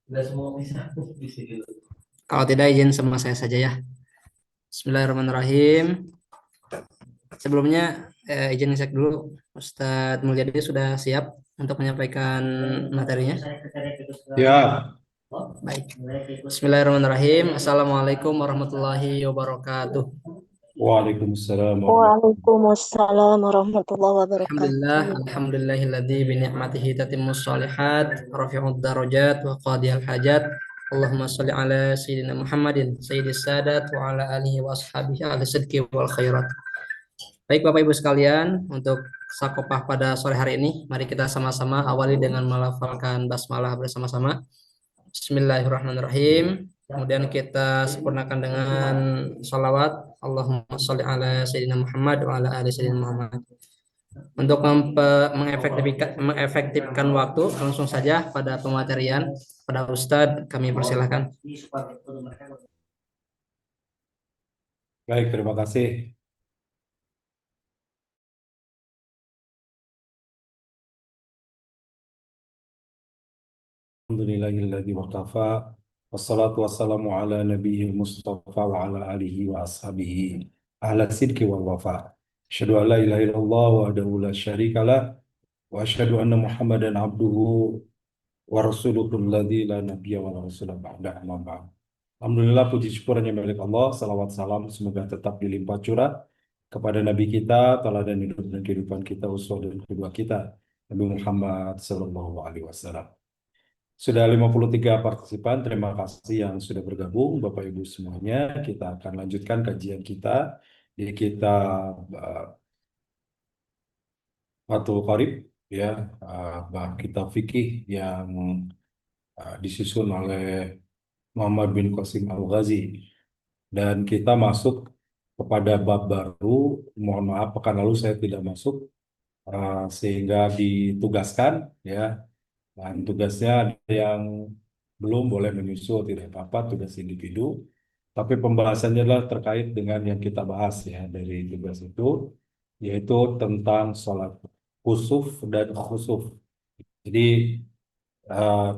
Udah semua bisa di sini. Kalau tidak izin sama saya saja ya. Bismillahirrahmanirrahim. Sebelumnya izin cek dulu, Ustadz Mulyadi sudah siap untuk menyampaikan materinya? Ya, Baik. Bismillahirrahmanirrahim. Assalamualaikum warahmatullahi wabarakatuh. Waalaikumsalam warahmatullahi Waalaikumsalam warahmatullahi Alhamdulillah, wabarakatuh. alhamdulillahilladzi bi ni'matihi tatimmus shalihat, rafi'ud darajat wa qadiyal hajat. Allahumma shalli ala sayyidina Muhammadin sayyidis sadat wa ala alihi wa ashabihi ahli sidqi wal khairat. Baik Bapak Ibu sekalian, untuk sakopah pada sore hari ini, mari kita sama-sama awali dengan melafalkan basmalah bersama-sama. Bismillahirrahmanirrahim. Kemudian kita sempurnakan dengan sholawat. Allahumma sholli ala sayyidina Muhammad wa ala ali sayyidina Muhammad. Untuk mengefektifkan waktu, langsung saja pada pematerian. Pada Ustadz, kami persilahkan. Baik, terima kasih. Alhamdulillahilladzi waqafa wassalatu wassalamu ala nabiyil mustafa wa ala alihi wa ashabihi ahla sidqi wal wafa. Asyhadu an la ilaha illallah wahdahu la syarika lah wa asyhadu anna Muhammadan abduhu wa rasuluhu alladzi la nabiyya wa la rasula ba'da amma ba'd. Alhamdulillah, puji syukur hanya milik Allah. Salawat salam semoga tetap dilimpah curah kepada Nabi kita, teladan hidup dan kehidupan kita, uswah dan kedua kita, Nabi Muhammad Sallallahu Alaihi Wasallam. Sudah 53 partisipan, terima kasih yang sudah bergabung, Bapak Ibu semuanya. Kita akan lanjutkan kajian kita di kitab Fathul Qorib, ya, bab kitab fikih yang disusun oleh Muhammad bin Qasim Al-Ghazi. Dan kita masuk kepada bab baru. Mohon maaf, pekan lalu saya tidak masuk, sehingga ditugaskan, ya. Dan tugasnya ada yang belum boleh menyusul, tidak apa-apa, tugas individu. Tapi pembahasannya adalah terkait dengan yang kita bahas, ya, dari tugas itu, yaitu tentang sholat kusuf dan khusuf. Jadi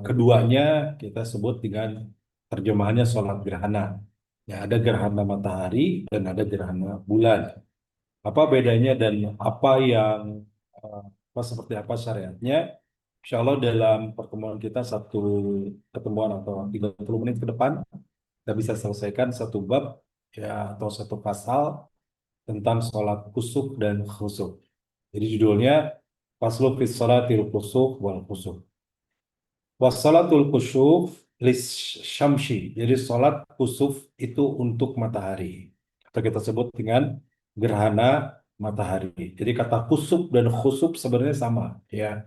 keduanya kita sebut dengan terjemahannya sholat gerhana. Ya, ada gerhana matahari dan ada gerhana bulan. Apa bedanya dan apa yang seperti apa syariatnya? Insya Allah dalam pertemuan kita satu pertemuan atau 30 menit ke depan kita bisa selesaikan satu bab, ya, atau satu pasal tentang sholat kusuf dan khusuf. Jadi judulnya Faslu fis sholatil kusuf wal khusuf. Wassalatul kusuf lis syamsi. Jadi sholat kusuf itu untuk matahari. Atau kita sebut dengan gerhana matahari. Jadi kata kusuf dan khusuf sebenarnya sama, ya.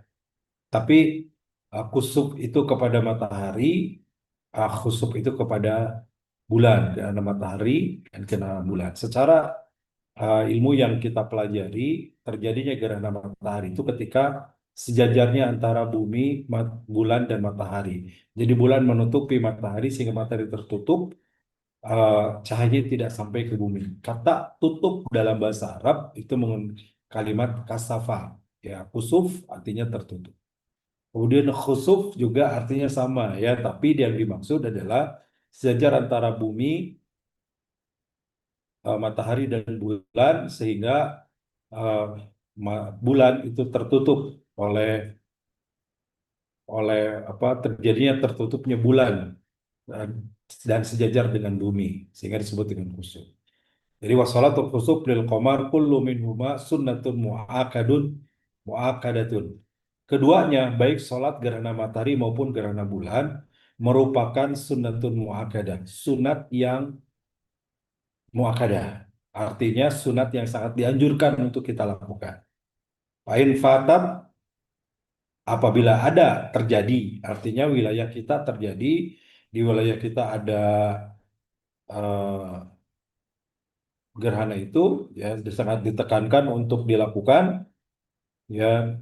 Tapi kusuf itu kepada matahari, khusuf itu kepada bulan, gerhana matahari dan gerhana bulan. Secara ilmu yang kita pelajari, terjadinya gerhana matahari itu ketika sejajarnya antara bumi, bulan, dan matahari. Jadi bulan menutupi matahari sehingga matahari tertutup, cahaya tidak sampai ke bumi. Kata tutup dalam bahasa Arab itu menggunakan kalimat kasafa. Ya, kusuf artinya tertutup. Kemudian khusuf juga artinya sama, ya, tapi yang dimaksud adalah sejajar antara bumi, matahari dan bulan sehingga uh, bulan itu tertutup oleh oleh apa terjadinya tertutupnya bulan dan, dan sejajar dengan bumi sehingga disebut dengan khusuf. Jadi wassalatul khusuf lil qamar kullu minhuma sunnatun muakkadatun. Keduanya baik sholat gerhana matahari maupun gerhana bulan merupakan sunnatun muakkadah, sunat yang muakkadah. Artinya sunat yang sangat dianjurkan untuk kita lakukan. Fa'in fatab, apabila ada terjadi, artinya wilayah kita terjadi, di wilayah kita ada eh, gerhana itu, ya, sangat ditekankan untuk dilakukan, ya.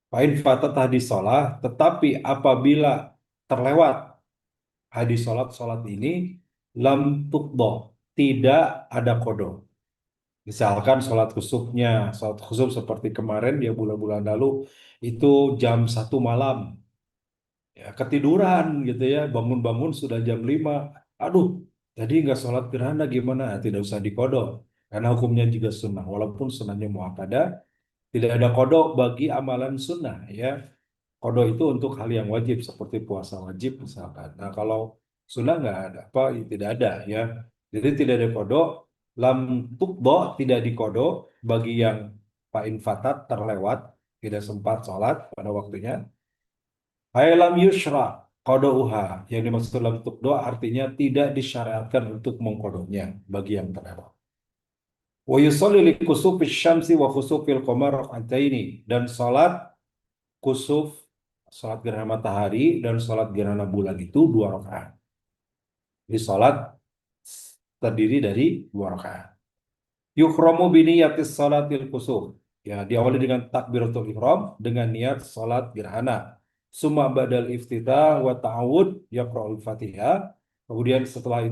Fa'in fatat hadis sholat, tetapi apabila terlewat hadis sholat ini, lam tuqdoh, tidak ada kodok. Misalkan sholat khusuf seperti kemarin, ya, bulan-bulan lalu itu jam 1 malam. Ya, ketiduran gitu ya, bangun-bangun sudah jam 5. Aduh, tadi nggak sholat gerhana gimana? Tidak usah dikodok. Karena hukumnya juga sunnah. Walaupun sunnahnya muakkadah, tidak ada kodok bagi amalan sunnah ya. Kodok itu untuk hal yang wajib seperti puasa wajib misalkan. Nah kalau sunnah nggak ada apa, tidak ada ya. Jadi tidak ada kodok. Lam tukdo tidak dikodok bagi yang fa'in fatat terlewat, tidak sempat sholat pada waktunya. Lam yushra qadauha yang dimaksud dalam doa artinya tidak disyariatkan untuk mengkodoknya bagi yang terlewat. Wa yusalli li kusufis syamsi wa khusufil qamar rak'ataini dan salat kusuf, salat gerhana matahari dan salat gerhana bulan itu 2 rakaat. Jadi salat terdiri dari 2 rakaat. Yukhramu biniyatis salatil kusuf. Ya, diawali dengan takbiratul ihram dengan niat salat gerhana. Summa badal iftitah wa ta'awud yaqra'ul Fatihah. Kemudian setelah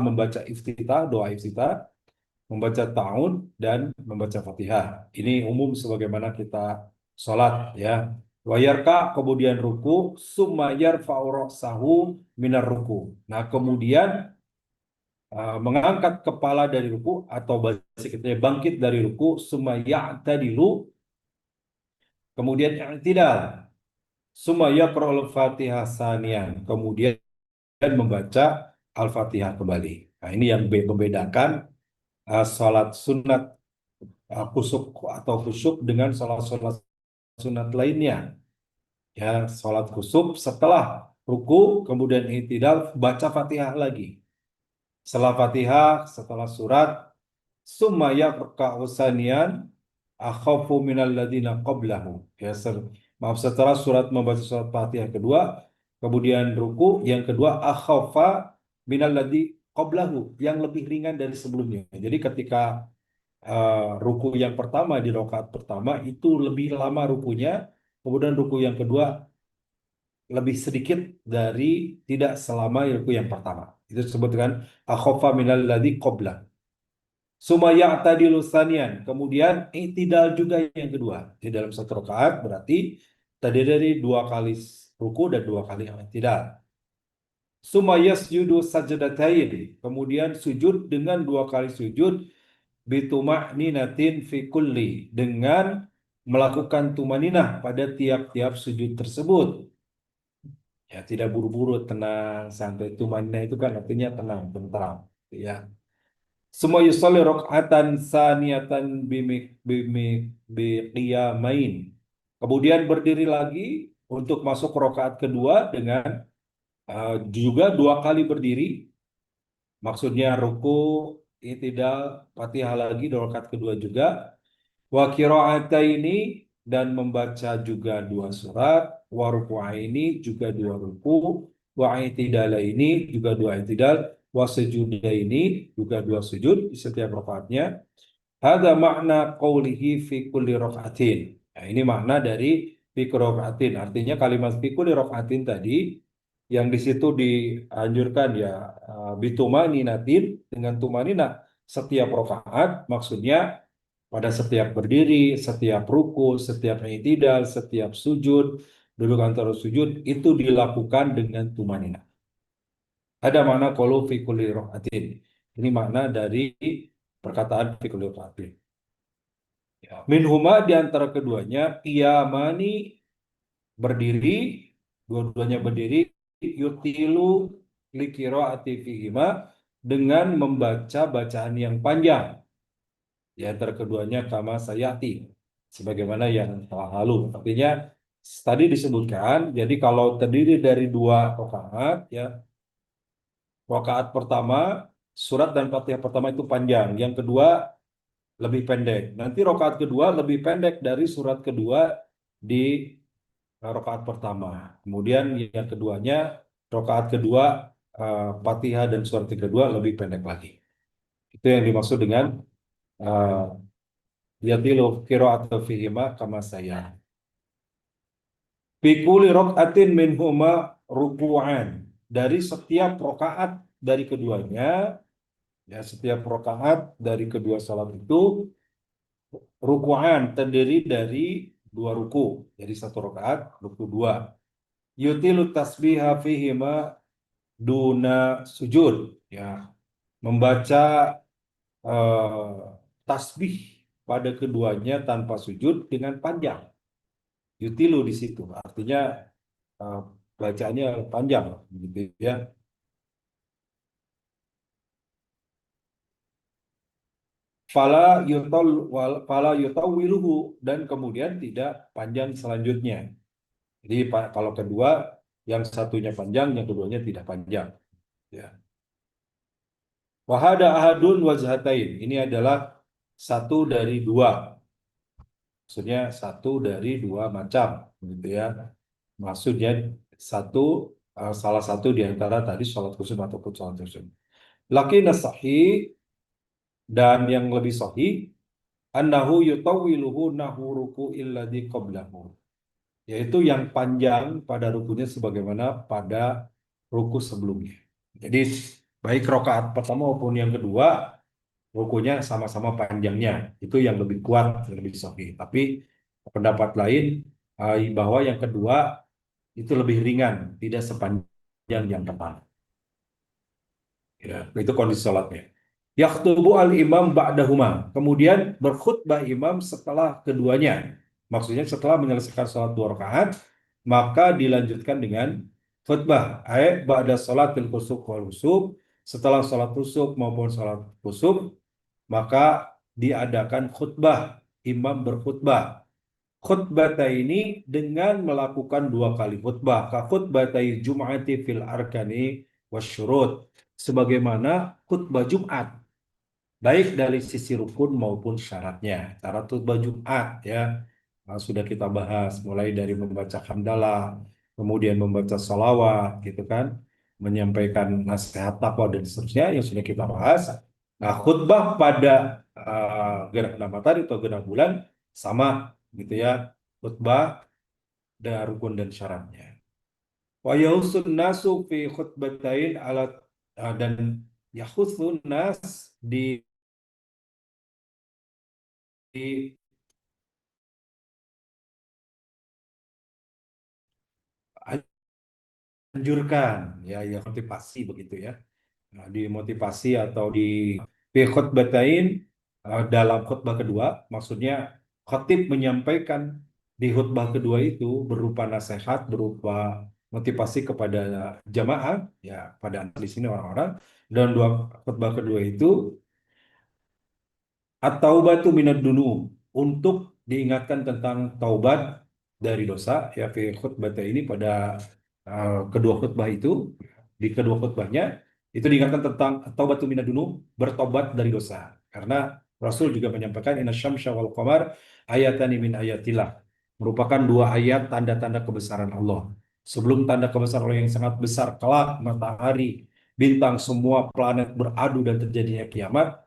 membaca iftitah, doa iftitah, membaca ta'awud dan membaca Fatihah. Ini umum sebagaimana kita salat ya. Wa yarka kemudian ruku, summa yarfa'u ra'sahu minar ruku. Nah, kemudian mengangkat kepala dari ruku atau bahasa kita bangkit dari ruku, summa ya'tadilu, kemudian i'tidal, summa yaqra'ul Fatihah saniyan, kemudian membaca Al-Fatihah kembali. Nah, ini yang membedakan salat sunat kusuk atau khusyuk dengan salat-salat sunat lainnya. Ya, salat kusuk setelah ruku kemudian i'tidal baca Fatihah lagi. Setelah Fatihah, setelah surat, summa yaqra'u saniyan akhafu minal ladina qablahu. Ya, maaf, setelah membaca surat Fatihah kedua, kemudian ruku, yang kedua akhafa minal ladzi qablahu, yang lebih ringan dari sebelumnya. Jadi ketika ruku yang pertama di rakaat pertama itu lebih lama rukunya, kemudian ruku yang kedua lebih sedikit dari tidak selama ruku yang pertama. Itu disebut dengan akhafa minal ladzi qablahu. Sumaya tadilu sanian, kemudian i'tidal juga yang kedua. Di dalam satu rakaat berarti terdiri dari 2 kali ruku dan 2 kali i'tidal. Sumaya sujudu sajdatain, kemudian sujud dengan 2 kali sujud bituma'ninatin fi kulli, dengan melakukan tumaninah pada tiap-tiap sujud tersebut. Ya, tidak buru-buru, tenang, santai. Tumaninah itu kan artinya tenang, tentram, ya. Semua yusolli rok'atan saniyatan biqiyamain. Kemudian berdiri lagi untuk masuk rokaat kedua dengan juga 2 kali berdiri. Maksudnya ruku, i'tidal, Fatihah lagi di rokaat kedua juga. Wa qira'ataini dan membaca juga 2 surat. Wa ruku'aini juga 2 ruku. Wa i'tidalaini juga 2 i'tidal. Wa sujudaini juga 2 sujud di setiap rakaatnya. Hadza makna qaulihi fi kulli raka'atin. Nah, ini makna dari fi kulli raka'atin. Artinya kalimat fi kulli raka'atin tadi yang di situ dianjurkan ya bitumaninatin, dengan tumanina setiap rakaat, maksudnya pada setiap berdiri, setiap ruku, setiap i'tidal, setiap sujud, duduk antara sujud itu dilakukan dengan tumanina. Ada makna qaulu fi kulli raka'atin. Ini makna dari perkataan fi kulli raka'atin. Ya. Minhuma di antara keduanya qiyamani berdiri, dua-duanya berdiri, yutilu liqiraati fihima, dengan membaca bacaan yang panjang. Di antara keduanya kama sayati, sebagaimana yang telah lalu. Artinya tadi disebutkan, jadi kalau terdiri dari 2 rakaat ya, rakaat pertama surat dan Fatihah pertama itu panjang, yang kedua lebih pendek. Nanti rakaat kedua lebih pendek dari surat kedua di rakaat pertama. Kemudian yang keduanya, rakaat kedua Fatihah dan surat kedua lebih pendek lagi. Itu yang dimaksud dengan yatilu qira'atu fihima kama saya. Fi kulli raka'atin minhuma ruku'an. Dari setiap rakaat dari keduanya, ya setiap rakaat dari kedua salat itu ruku'an terdiri dari 2 ruku. Jadi 1 rakaat, ruku 2. Yutilu tasbiha fihima duna sujud. Ya, membaca tasbih pada keduanya tanpa sujud dengan panjang. Yutilu di situ, artinya eh, bacaannya panjang, gitu ya. Fala yutawwiluhu, dan kemudian tidak panjang selanjutnya. Jadi kalau kedua, yang satunya panjang, yang keduanya tidak panjang. Ya. Wahada ahadun wajhatain. Ini adalah satu dari dua. Maksudnya satu dari dua macam, gitu ya. Maksudnya salah satu di antara tadi sholat khusyuk ataupun sholat khusyuk. Lakin sahih, dan yang lebih sahih, annahu yutawwiluhu nahu ruku'il ladzi qablahu. Yaitu yang panjang pada rukunya sebagaimana pada ruku sebelumnya. Jadi baik rakaat pertama maupun yang kedua, rukunya sama-sama panjangnya. Itu yang lebih kuat, yang lebih sahih. Tapi pendapat lain bahwa yang kedua itu lebih ringan, tidak sepanjang yang pertama. Ya, itu kondisi sholatnya. Yakhtubu al-imam ba'dahuma. Kemudian berkhutbah imam setelah keduanya. Maksudnya setelah menyelesaikan sholat 2 rakaat, maka dilanjutkan dengan khutbah. Ayat ba'da sholatil khusuf wal khusuf. Setelah sholat khusuf maupun sholat khusuf, maka diadakan khutbah. Imam berkhutbah. Khutbah ini dengan melakukan 2 kali khutbah. Ka khutbatai jum'ati fil arkani wasyurut. Sebagaimana khutbah Jumat, baik dari sisi rukun maupun syaratnya. Syarat khutbah Jumat ya sudah kita bahas, mulai dari membaca hamdalah, kemudian membaca salawat, gitu kan, menyampaikan nasihat takwa dan seterusnya yang sudah kita bahas. Nah, khutbah pada gerhana matahari atau gerhana bulan sama, gitu ya, khutbah dan rukun dan syaratnya. Wa yahusun nasu fi khutbatain alat dan yahusun nas di anjurkan ya, ya motivasi begitu ya. Nah, dimotivasi atau di fi khutbatain dalam khutbah kedua, maksudnya khatib menyampaikan di khutbah kedua itu berupa nasihat, berupa motivasi kepada jamaah ya, pada di sini orang-orang, dan 2 khutbah kedua itu at-taubatu minad dunub, untuk diingatkan tentang taubat dari dosa ya, fi khutbah ini pada kedua khutbah itu, di kedua khutbahnya itu diingatkan tentang taubatu minad dunub, bertobat dari dosa. Karena Rasul juga menyampaikan inna syamsa wal qamar ayatani min ayatillah, merupakan 2 ayat tanda-tanda kebesaran Allah. Sebelum tanda kebesaran Allah yang sangat besar kelak, matahari, bintang, semua planet beradu dan terjadinya kiamat,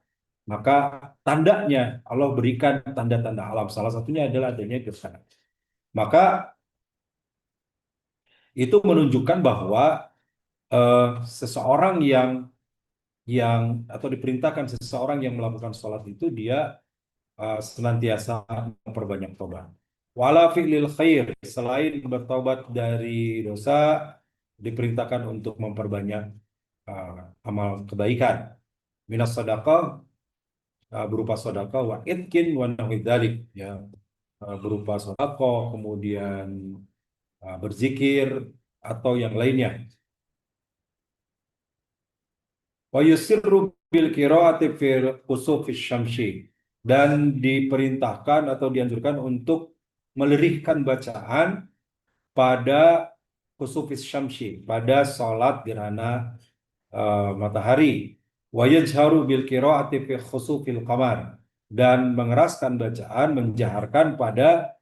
maka tandanya Allah berikan tanda-tanda alam. Salah satunya adalah adanya gerhana. Maka itu menunjukkan bahwa seseorang yang atau diperintahkan seseorang yang melakukan sholat itu dia senantiasa memperbanyak tobat. Wala fi'lil khair, selain bertobat dari dosa, diperintahkan untuk memperbanyak amal kebaikan. Minas sedekah, berupa sedekah, wa itkin wa nahwi dzalik, ya, berupa sedekah, kemudian berzikir atau yang lainnya. Wa yusirru bil qiraati fil khusufis syamsi, dan diperintahkan atau dianjurkan untuk melirihkan bacaan pada khusufis syamsi, pada salat gerhana matahari. Wa yajharu bil qiraati fi khusufil qamar, dan mengeraskan bacaan, menjaharkan pada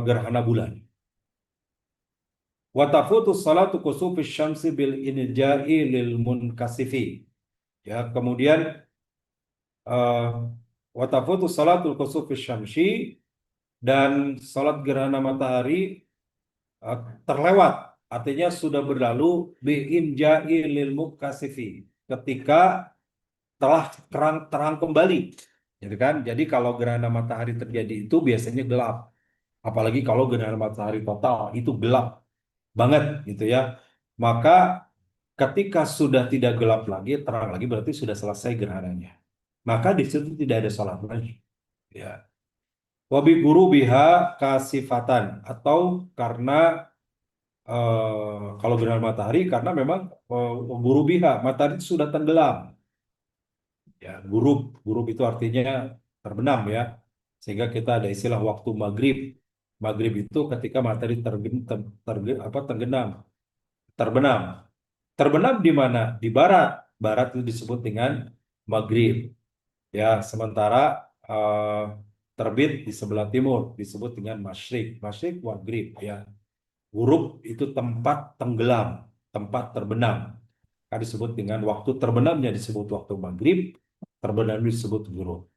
gerhana bulan. Wa tafutu salatu khusufis syamsi bil inja'i lil munkasifi. Ya, kemudian wa tafutu salatul khusufis syamsi, dan salat gerhana matahari terlewat, artinya sudah berlalu bi inja'i lil munkasifi, ketika telah terang kembali, gitu kan. Jadi kalau gerhana matahari terjadi itu biasanya gelap. Apalagi kalau gerhana matahari total itu gelap banget gitu ya. Maka ketika sudah tidak gelap lagi, terang lagi berarti sudah selesai gerhananya. Maka di situ tidak ada sholat lagi. Ya. Wabi guru biha kasifatan atau karena kalau gerhana matahari karena memang guru biha matahari itu sudah tenggelam. Ya, gurub itu artinya terbenam ya. Sehingga kita ada istilah waktu maghrib. Maghrib itu ketika matahari tenggelam, terbenam. Terbenam di mana? Di barat. Barat itu disebut dengan maghrib. Ya, sementara eh, terbit di sebelah timur disebut dengan masyrik. Masyrik maghrib ya. Gurub itu tempat tenggelam, tempat terbenam. Kan disebut dengan waktu terbenamnya disebut waktu maghrib, terbenam disebut gurub.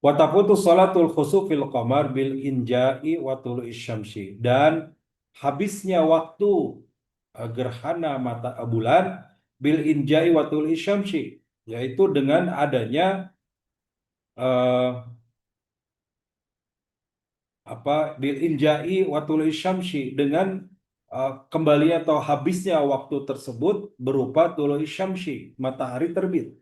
Wa tafutu salatul khusufil qamar bil inja'i wa tulu'i syamsi. Dan habisnya waktu gerhana mata bulan bil inja'i wa tulu'i syamsi, yaitu dengan adanya eh, bil inja'i wa tulu'i syamsi, dengan kembali atau habisnya waktu tersebut berupa tulu'i syamsi, matahari terbit.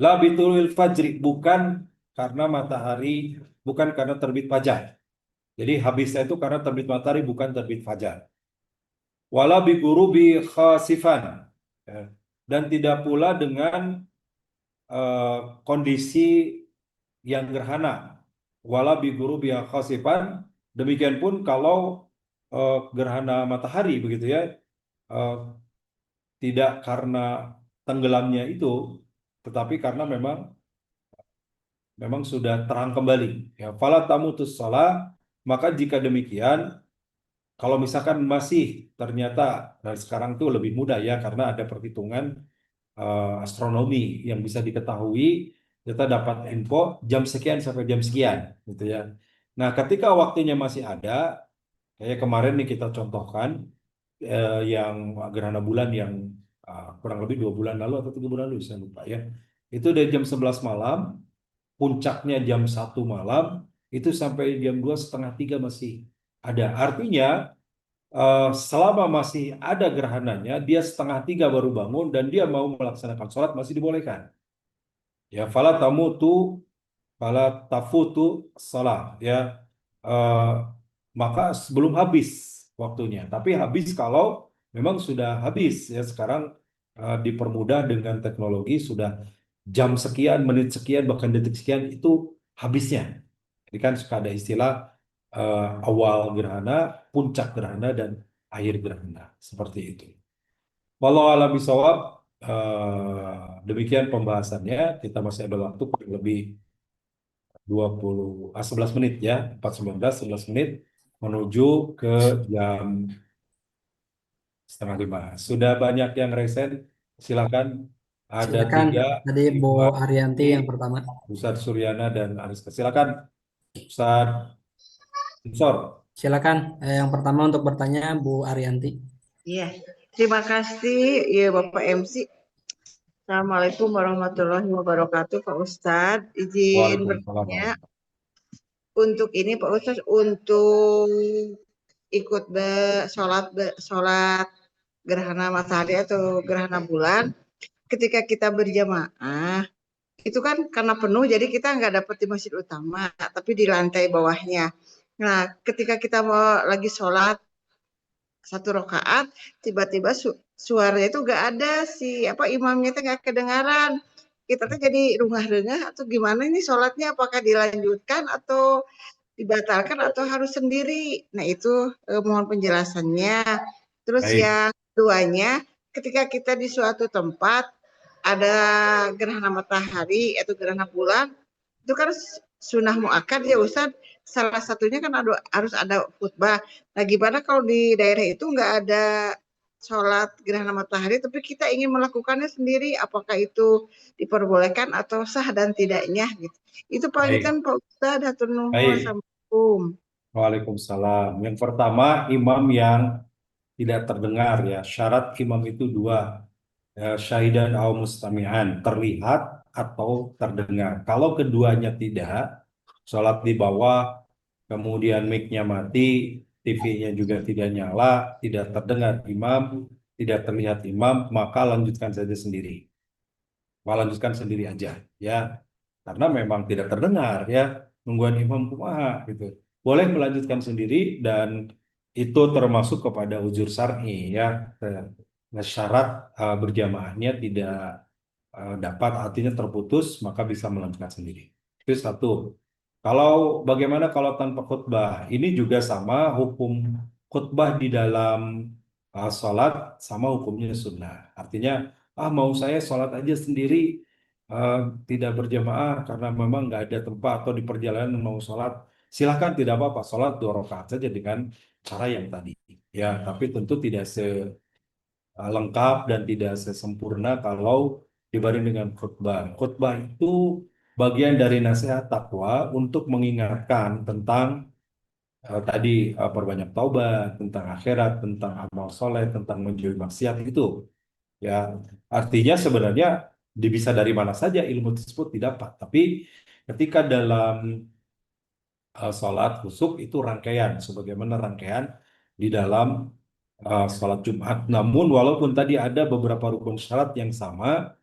La bitulil fajri, bukan karena matahari, bukan karena terbit fajar. Jadi habisnya itu karena terbit matahari, bukan terbit fajar. Wala bi gurubi khasifan. Ya. Dan tidak pula dengan kondisi yang gerhana. Wala bi gurubi khasifan. Demikian pun kalau gerhana matahari begitu ya, eh, tidak karena tenggelamnya itu, tetapi karena memang sudah terang kembali. Ya, fala tamutus shalah, maka jika demikian, kalau misalkan masih ternyata, nah sekarang tuh lebih mudah ya karena ada perhitungan astronomi yang bisa diketahui, kita dapat info jam sekian sampai jam sekian, gitu ya. Nah, ketika waktunya masih ada, kayak kemarin nih kita contohkan yang gerhana bulan yang kurang lebih 2 bulan lalu atau 3 bulan lalu, saya lupa ya. Itu dari jam 11 malam, puncaknya jam 1 malam, itu sampai jam 2 setengah 3 masih ada. Artinya selama masih ada gerhananya, dia 2 setengah 3 baru bangun dan dia mau melaksanakan sholat masih dibolehkan. Ya, fala tafutu sholat ya. Eh, Maka sebelum habis waktunya. Tapi habis kalau memang sudah habis ya. Sekarang dipermudah dengan teknologi, sudah jam sekian, menit sekian, bahkan detik sekian itu habisnya. Jadi kan suka ada istilah awal gerhana, puncak gerhana, dan akhir gerhana. Seperti itu. Walau alam bisawab, demikian pembahasannya. Kita masih ada waktu kurang lebih 11 menit ya, 4:19, 11 menit menuju ke jam 4:30. Sudah banyak yang resen, silakan. Ada Silakan. 3, Tadi Bu Iqbal, Arianti yang pertama. Ustadz Suryana, dan Ariska. Silakan, Ustadz Insor. Silakan. Yang pertama untuk bertanya Bu Arianti. Iya, terima kasih ya Bapak MC. Assalamualaikum warahmatullahi wabarakatuh, Pak Ustadz. Izin Waalaikumsalam. bertanya untuk ini Pak Ustadz, untuk ikut sholat gerhana matahari atau gerhana bulan, ketika kita berjamaah, itu kan karena penuh, jadi kita nggak dapat di masjid utama, tapi di lantai bawahnya. Nah, ketika kita mau lagi sholat 1 rakaat, tiba-tiba suaranya itu nggak ada, imamnya itu nggak kedengaran. Kita tuh jadi rungah-rengah atau gimana ini sholatnya, apakah dilanjutkan atau dibatalkan atau harus sendiri? Nah itu mohon penjelasannya. Terus Baik. yang keduanya, ketika kita di suatu tempat ada gerhana matahari atau gerhana bulan, itu kan sunnah muakkad ya Ustadz. Salah satunya kan harus ada khutbah. Nah gimana kalau di daerah itu nggak ada sholat gerhana matahari, tapi kita ingin melakukannya sendiri, apakah itu diperbolehkan atau sah dan tidaknya gitu. Itu paling kan Pak Ustadz, hatur nuhun. Baik. Assalamualaikum. Waalaikumsalam. Yang pertama, imam yang tidak terdengar ya. Syarat imam itu 2. Syahidan au mustami'an, terlihat atau terdengar. Kalau keduanya tidak, sholat di bawah kemudian mic-nya mati, TV-nya juga tidak nyala, tidak terdengar imam, tidak terlihat imam, maka lanjutkan saja sendiri. Lanjutkan sendiri aja, ya. Karena memang tidak terdengar, ya. Nungguan imam kumaha, gitu. Boleh melanjutkan sendiri dan itu termasuk kepada uzur syar'i, ya. Syarat berjamaahnya tidak dapat, artinya terputus, maka bisa melanjutkan sendiri. Itu satu. Kalau bagaimana kalau tanpa khutbah? Ini juga sama hukum khutbah di dalam sholat sama hukumnya sunnah. Artinya, mau saya sholat aja sendiri, eh, tidak berjamaah karena memang nggak ada tempat atau di perjalanan mau sholat. Silahkan, tidak apa-apa, sholat 2 rakaat saja dengan cara yang tadi. Ya, tapi tentu tidak lengkap dan tidak sesempurna kalau dibanding dengan khutbah. Khutbah itu bagian dari nasihat takwa untuk mengingatkan tentang tadi perbanyak taubat, tentang akhirat, tentang amal soleh, tentang menjauhi maksiat itu. Ya, artinya sebenarnya bisa dari mana saja ilmu tersebut didapat. Tapi ketika dalam sholat khusuk itu rangkaian, sebagaimana rangkaian di dalam sholat Jumat. Namun walaupun tadi ada beberapa rukun syarat yang sama,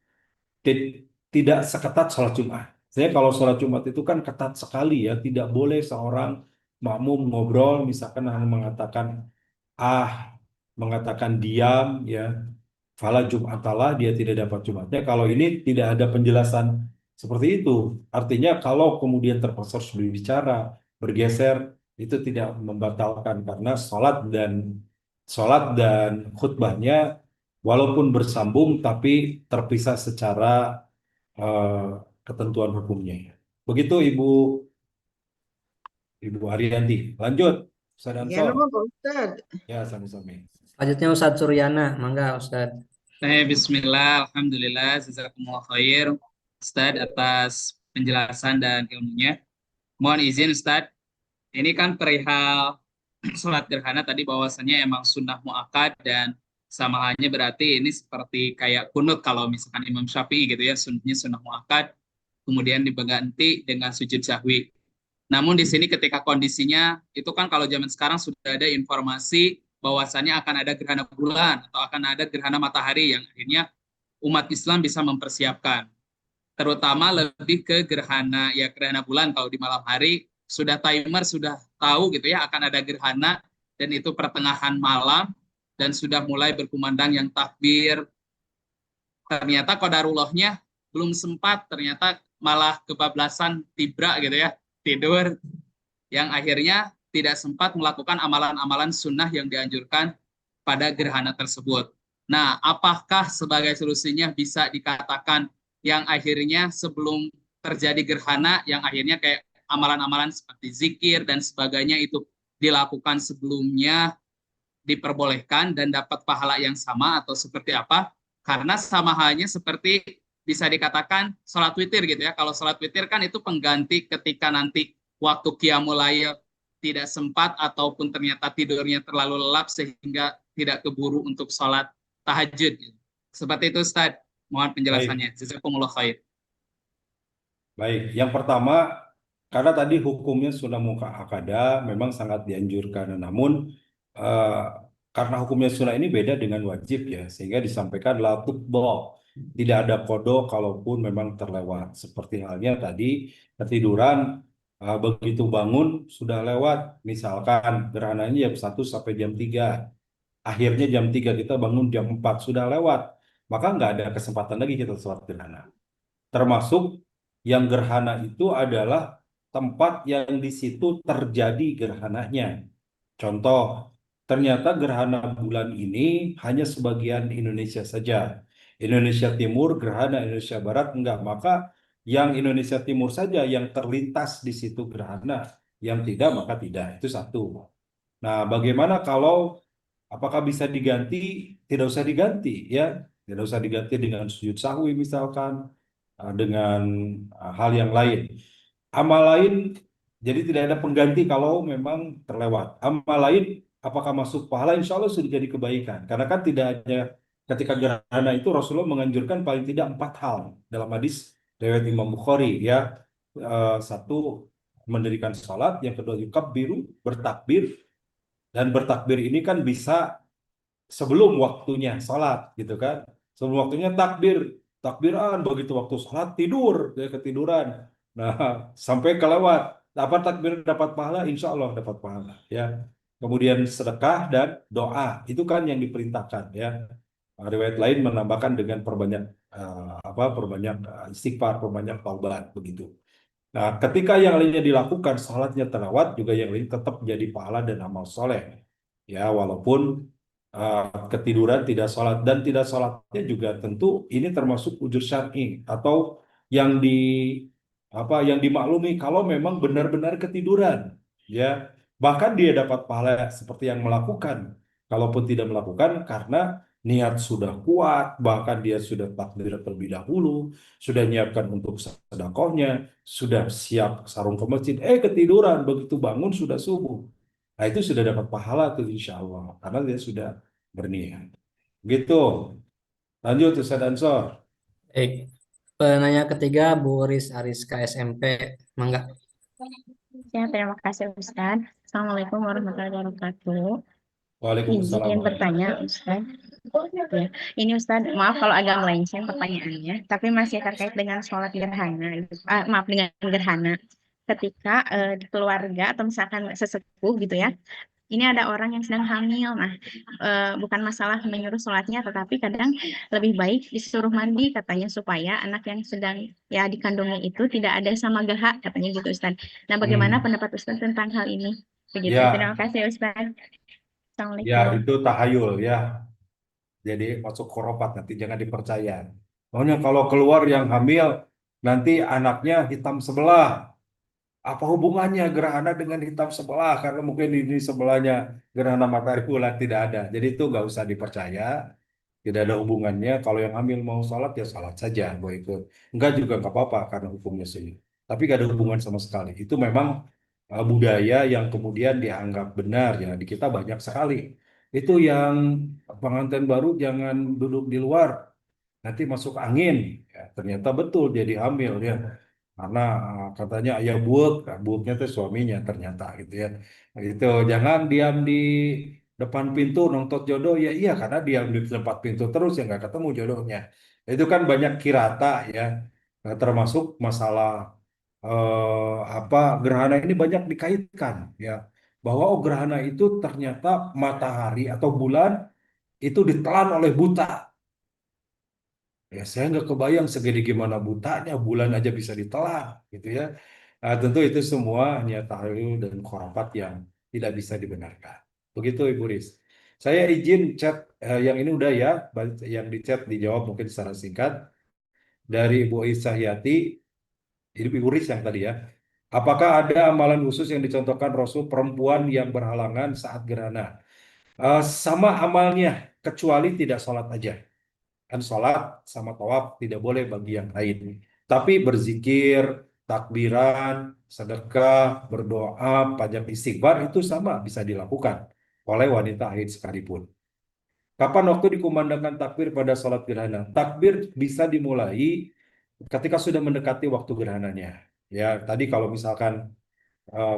tidak seketat sholat Jumat. Saya kalau sholat Jumat itu kan ketat sekali, ya, tidak boleh seorang makmum ngobrol, misalkan hanya ah, mengatakan diam, ya, fala Jumatalah, dia tidak dapat Jumatnya. Kalau ini tidak ada penjelasan seperti itu. Artinya kalau kemudian terpaksa harus berbicara, bergeser, itu tidak membatalkan karena sholat dan khutbahnya walaupun bersambung tapi terpisah secara eh, ketentuan hukumnya. Begitu Ibu Ariyanti. Lanjut, Ustaz Ya, Ansor. nuhun Pak Ustadz. Ya, sami-sami. Selanjutnya Ustadz Suryana, mangga Ustadz. Bismillah, Alhamdulillah, jazakumullah khair Ustadz atas penjelasan dan ilmunya. Mohon izin Ustadz, ini kan perihal sholat gerhana tadi bahwasannya emang sunnah muakkad dan sama halnya berarti ini seperti kayak kunut kalau misalkan Imam Syafi'i gitu ya, sunnahnya sunnah muakkad, kemudian diganti dengan sujud sahwi. Namun di sini ketika kondisinya itu kan kalau zaman sekarang sudah ada informasi bahwasannya akan ada gerhana bulan atau akan ada gerhana matahari yang akhirnya umat Islam bisa mempersiapkan. Terutama lebih ke gerhana bulan kalau di malam hari sudah timer sudah tahu gitu ya akan ada gerhana dan itu pertengahan malam dan sudah mulai berkumandang yang takbir. Ternyata qadarullahnya belum sempat, ternyata malah kebablasan tibra gitu ya, tidur yang akhirnya tidak sempat melakukan amalan-amalan sunnah yang dianjurkan pada gerhana tersebut. Nah, apakah sebagai solusinya bisa dikatakan yang akhirnya sebelum terjadi gerhana, yang akhirnya kayak amalan-amalan seperti zikir dan sebagainya itu dilakukan sebelumnya diperbolehkan dan dapat pahala yang sama atau seperti apa? Karena sama halnya seperti bisa dikatakan sholat witir gitu ya. Kalau sholat witir kan itu pengganti ketika nanti waktu qiyamul lail tidak sempat ataupun ternyata tidurnya terlalu lelap sehingga tidak keburu untuk sholat tahajud. Seperti itu Ustaz. Mohon penjelasannya. Jazakumullah khair. Baik, yang pertama, karena tadi hukumnya sunnah muakkadah memang sangat dianjurkan. Namun eh, karena hukumnya sunnah ini beda dengan wajib, ya, sehingga disampaikan la tutbah. Tidak ada kodok kalaupun memang terlewat. Seperti halnya tadi ketiduran, begitu bangun sudah lewat. Misalkan gerhananya jam 1 sampai jam 3. Akhirnya jam 3 kita bangun jam 4 sudah lewat. Maka nggak ada kesempatan lagi kita sholat gerhana. Termasuk yang gerhana itu adalah tempat yang di situ terjadi gerhananya. Contoh, ternyata gerhana bulan ini hanya sebagian Indonesia saja. Indonesia Timur, gerhana Indonesia Barat enggak. Maka yang Indonesia Timur saja yang terlintas di situ gerhana. Yang tidak, maka tidak. Itu satu. Nah, bagaimana kalau apakah bisa diganti? Tidak usah diganti, ya. Tidak usah diganti dengan sujud sahwi misalkan, dengan hal yang lain. Amal lain, jadi tidak ada pengganti kalau memang terlewat. Amal lain, apakah masuk pahala? Insya Allah sudah jadi kebaikan. Karena kan tidak hanya ketika gerhana itu Rasulullah menganjurkan paling tidak 4 hal dalam hadis riwayat Imam Bukhari, ya. Satu, mendirikan sholat, yang kedua yukabbiru, bertakbir, dan bertakbir ini kan bisa sebelum waktunya sholat gitu kan, sebelum waktunya takbiran, begitu waktu sholat tidur, dia ketiduran, nah sampai kelewat, dapat takbir dapat pahala, insya Allah dapat pahala ya. Kemudian sedekah dan doa itu kan yang diperintahkan ya. Riwayat lain menambahkan dengan perbanyak istighfar, perbanyak taubat begitu. Nah, ketika yang lainnya dilakukan, salatnya terawat, juga yang lain tetap jadi pahala dan amal soleh. Ya, walaupun ketiduran tidak sholat, dan tidak sholatnya juga tentu ini termasuk ujur syar'i atau yang yang dimaklumi kalau memang benar-benar ketiduran. Ya, bahkan dia dapat pahala seperti yang melakukan. Kalaupun tidak melakukan karena niat sudah kuat, bahkan dia sudah takbir terlebih dahulu, sudah nyiapkan untuk sedekahnya, sudah siap sarung ke masjid, ketiduran, begitu bangun sudah subuh. Nah itu sudah dapat pahala tuh insya Allah, karena dia sudah berniat. Gitu. Lanjut Ustaz Ansor. Baik. Penanya ketiga Bu Riz Ariska SMP. Mangga. Ya, terima kasih Ustaz. Assalamualaikum warahmatullahi wabarakatuh. Waalaikumsalam. Izin bertanya Ustaz. Ya, ini Ustaz, maaf kalau agak melenceng pertanyaannya, tapi masih terkait dengan sholat gerhana. Maaf, dengan gerhana. Ketika di keluarga atau misalkan sesepuh gitu ya, ini ada orang yang sedang hamil. Nah, bukan masalah menyuruh sholatnya, tetapi kadang lebih baik disuruh mandi katanya supaya anak yang sedang ya dikandungnya itu tidak ada sama gehak katanya gitu Ustaz. Nah, bagaimana pendapat Ustaz tentang hal ini? Begitu. Ya, Terima kasih Ustaz. ya Assalamualaikum. itu tahayul ya. Jadi masuk khurafat, nanti jangan dipercaya. Pokoknya kalau keluar yang hamil, nanti anaknya hitam sebelah. Apa hubungannya gerhana dengan hitam sebelah? Karena mungkin ini sebelahnya gerhana matahari bulan, tidak ada. Jadi itu nggak usah dipercaya. Tidak ada hubungannya. Kalau yang hamil mau sholat ya sholat saja, boleh ikut. Enggak juga nggak apa-apa karena hukumnya sih. Tapi nggak ada hubungan sama sekali. Itu memang budaya yang kemudian dianggap benar ya. Di kita banyak sekali. Itu yang pengantin baru jangan duduk di luar, nanti masuk angin. Ya, ternyata betul jadi hamil ya. Karena katanya ayah buuk, nah, buuknya itu suaminya ternyata gitu ya. Nah, gitu. Jangan diam di depan pintu nonton jodoh, ya iya karena diam di tempat pintu terus ya nggak ketemu jodohnya. Itu kan banyak kirata ya. Nah, termasuk masalah gerhana ini banyak dikaitkan ya, bahwa gerhana itu ternyata matahari atau bulan itu ditelan oleh buta. Ya saya nggak kebayang segede gimana butanya, bulan aja bisa ditelan gitu ya. Nah, tentu itu semua hanya tahlil dan khurafat yang tidak bisa dibenarkan. Begitu Ibu Riz. Saya izin chat yang ini udah ya, yang di chat dijawab mungkin secara singkat dari Ibu Isahyati, Ibu Riz yang tadi ya. Apakah ada amalan khusus yang dicontohkan Rasul perempuan yang berhalangan saat gerhana? Sama amalnya, kecuali tidak sholat aja. Kan sholat sama tawaf tidak boleh bagi yang lain. Tapi berzikir, takbiran, sedekah, berdoa, panjat istighfar itu sama bisa dilakukan oleh wanita haid sekalipun. Kapan waktu dikumandangkan takbir pada sholat gerhana? Takbir bisa dimulai ketika sudah mendekati waktu gerhananya. Ya, tadi kalau misalkan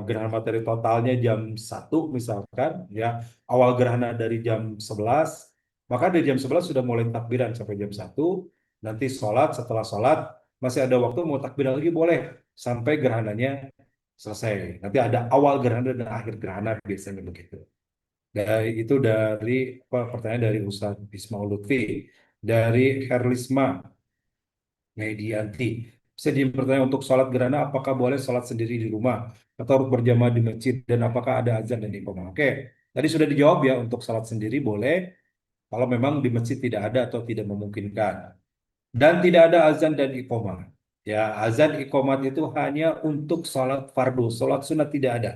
gerhana matahari totalnya jam 1 misalkan ya, awal gerhana dari jam 11, maka dari jam 11 sudah mulai takbiran sampai jam 1, nanti sholat, setelah sholat masih ada waktu mau takbiran lagi boleh sampai gerhananya selesai. Nanti ada awal gerhana dan akhir gerhana biasanya begitu. Itu dari pertanyaan dari Ustadz Ismail Lutfi. Dari Herlisma Medianti. Saya bertanya untuk sholat gerhana, apakah boleh sholat sendiri di rumah atau harus berjamaah di masjid, dan apakah ada azan dan iqamah? Oke, tadi sudah dijawab ya, untuk sholat sendiri boleh kalau memang di masjid tidak ada atau tidak memungkinkan, dan tidak ada azan dan iqamah. Ya, azan iqamah itu hanya untuk sholat fardu, sholat sunat tidak ada.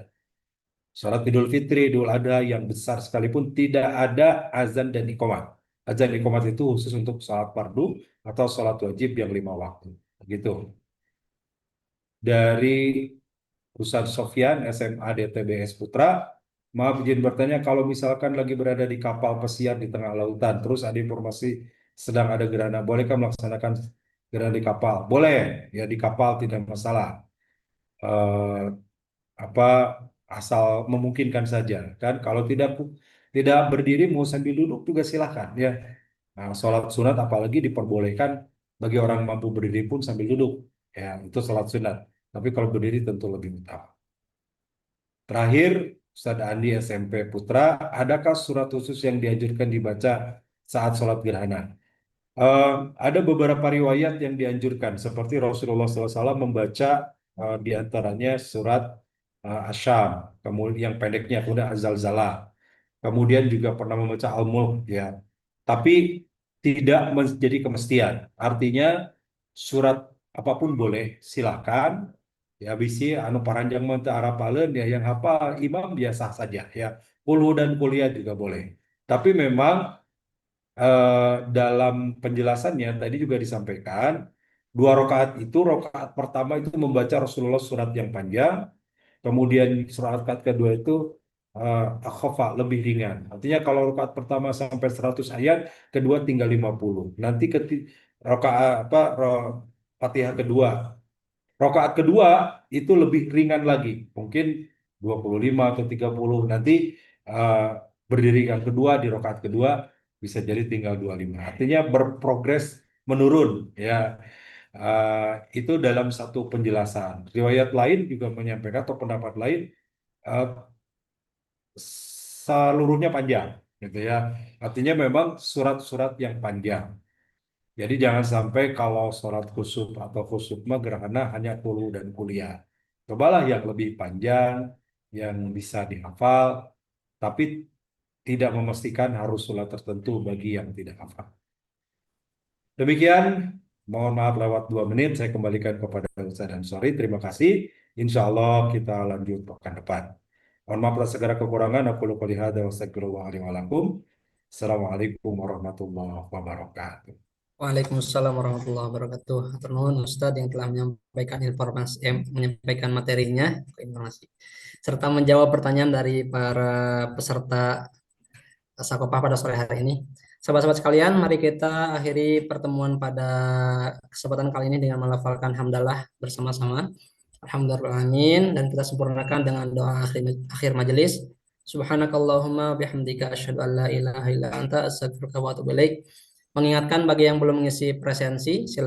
Sholat Idul Fitri, Idul Adha yang besar sekalipun tidak ada azan dan iqamah. Azan iqamah itu khusus untuk sholat fardu atau sholat wajib yang 5 waktu. Gitu. Dari Ustadz Sofyan, SMA DTBS Putra, maaf izin bertanya, kalau misalkan lagi berada di kapal pesiar di tengah lautan, terus ada informasi sedang ada gerhana, bolehkah melaksanakan gerhana di kapal? Boleh, ya di kapal tidak masalah. apa asal memungkinkan saja kan. Kalau tidak berdiri mau sambil duduk juga silahkan ya. Nah, sholat sunat apalagi diperbolehkan bagi orang mampu berdiri pun sambil duduk ya, itu sholat sunat. Tapi kalau berdiri tentu lebih utama. Terakhir, Ustadz Andi SMP Putra, adakah surat khusus yang dianjurkan dibaca saat sholat gerhana? Eh, ada beberapa riwayat yang dianjurkan, seperti Rasulullah SAW membaca di antaranya surat Asyam, kemudian yang pendeknya kemudian Az-Zalzalah, kemudian juga pernah membaca Al-Mulk ya. Tapi tidak menjadi kemestian. Artinya surat apapun boleh, silakan. Ya bisi anu paranjang mah teu arapaleun ya yang hafal imam biasa saja ya. Qul dan kuliah juga boleh. Tapi memang dalam penjelasannya tadi juga disampaikan 2 rakaat itu, rakaat pertama itu membaca Rasulullah surat yang panjang, kemudian rakaat kedua itu akhafa, lebih ringan. Artinya kalau rakaat pertama sampai 100 ayat, kedua tinggal 50. Nanti rakaat Fatihah kedua. Rakaat kedua itu lebih ringan lagi, mungkin 25 atau 30. Nanti eh, berdiri yang kedua di rakaat kedua bisa jadi tinggal 25. Artinya berprogres menurun ya. Itu dalam satu penjelasan. Riwayat lain juga menyampaikan atau pendapat lain eh, seluruhnya panjang gitu ya. Artinya memang surat-surat yang panjang. Jadi jangan sampai kalau sholat khusuf atau khusuf mah gerhana hanya qulu dan kuliah. Cobalah yang lebih panjang, yang bisa dihafal, tapi tidak memastikan harus sholat tertentu bagi yang tidak hafal. Demikian, mohon maaf lewat 2 menit, saya kembalikan kepada Ustaz Ansori. Terima kasih. Insya Allah kita lanjut pekan depan. Mohon maaf atas segala kekurangan. Aku lupa lihat dan astagfirullahaladzim. Assalamualaikum warahmatullahi wabarakatuh. Waalaikumsalam warahmatullahi wabarakatuh. Hatur nuhun Ustadz yang telah menyampaikan informasi, menyampaikan materinya, informasi, serta menjawab pertanyaan dari para peserta Sakopah pada sore hari ini. Sahabat-sahabat sekalian, mari kita akhiri pertemuan pada kesempatan kali ini dengan melafalkan hamdalah bersama-sama. Alhamdulillahirrahmanirrahim, dan kita sempurnakan dengan doa akhir majelis. Subhanakallahumma bihamdika asyhadu an la ilaha illa anta astaghfiruka wa atubu ilaik. Mengingatkan bagi yang belum mengisi presensi, silakan